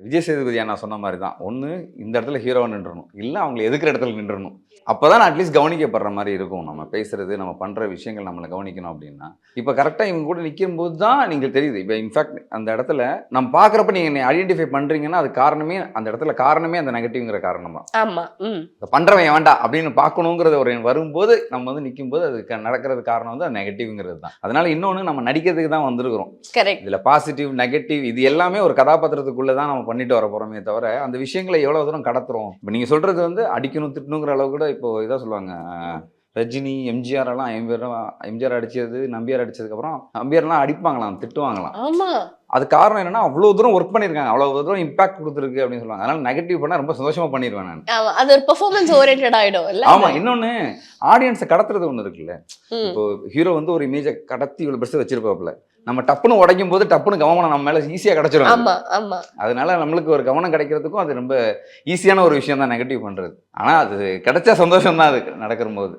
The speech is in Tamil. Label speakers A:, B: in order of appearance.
A: விஜய் சேதுபதி நான் சொன்ன மாதிரி தான். ஒண்ணு இந்த இடத்துல ஹீரோவா நின்றணும். இல்ல அவங்கள எதுக்குற இடத்துல நின்றணும். அப்பதான் அட்லீஸ்ட் கவனிக்கப்படுற மாரி இருக்கும். நம்ம பேசுறது, நம்ம பண்ற விஷயங்கள் நம்மள கவனிக்கணும் அப்படின்னா. இப்ப கரெக்ட்டா இவங்க கூட நிக்கும்போது தான் நீங்க தெரியுது. இப்ப இன்ஃபாக்ட் அந்த இடத்துல நம்ம பார்க்குறப்ப நீங்க என்னை ஐடென்டிஃபை பண்றீங்கன்னா, அது காரணமே அந்த இடத்துல காரணமே அந்த நெகட்டிவ்ங்கிற காரணம் தான்.
B: ஆமா.
A: இத பண்றவன் எவன்டா அப்படின்னு பார்க்கணுங்கிறது ஒரு வரும்போது, நம்ம வந்து நிக்கும்போது அது நடக்கிறது காரணம் வந்து நெகட்டிவ்ங்கிறது தான். அதனால இன்னொன்னு நம்ம நடிக்கிறதுக்கு தான் வந்திருக்கிறோம்.
B: கரெக்ட்.
A: இதுல பாசிட்டிவ், நெகட்டிவ் இது எல்லாமே ஒரு கதாபாத்திரத்துக்குள்ள தான் நம்ம பண்ணிட்டு வர போறோமே தவிர, அந்த விஷயங்களை எவ்வளவு தூரம் கடத்துறோம். இப்ப நீங்க சொல்றது வந்து அடிக்கணும், திட்டணுங்கிற அளவு கூட இப்போ இதா சொல்லுவாங்க. ரஜினி, எம்ஜிஆர் எல்லாம் எம்ஜிஆர் அடிச்சது, நம்பியார் அடிச்சதுக்கு அப்புறம் நம்பியார்லாம் அடிப்பாங்களாம், திட்டுவாங்களாம்.
B: ஆமா.
A: அது காரணம் என்னன்னா, அவ்வளவு தூரம் ஒர்க் பண்ணியிருக்காங்க. அவ்வளவு தூரம் இம்பாக்ட் குடுத்துருக்கு அப்படின்னு சொல்லுவாங்க. அதனால நெகட்டிவ் பண்ணா ரொம்ப சந்தோஷமா பண்ணிருவேன் நான்.
B: ஆமா. அது ஒரு பெர்ஃபார்மன்ஸ் ஓரியன்டட் ஆயிடும் இல்ல?
A: ஆமா. இன்னொன்னு ஆடியன்ஸ கடத்துறது ஒண்ணு இருக்குல்ல.
B: ம்.
A: இப்போ ஹீரோ வந்து ஒரு இமேஜ கடத்தி இவ்வளவு பெருசு வச்சிருப்பாப்ல. நம்ம டப்புன்னு உடைக்கும் போது டப்புன்னு கவனம் நம்ம மேல ஈஸியா கிடைச்சிரும்.
B: ஆமா, ஆமா.
A: அதனால நம்மளுக்கு ஒரு கவனம் கிடைக்கிறதுக்கும் அது ரொம்ப ஈஸியான ஒரு விஷயம் தான் நெகட்டிவ் பண்றது. ஆனா அது கிடைச்சா சந்தோஷம் தான் அது நடக்கும்போது.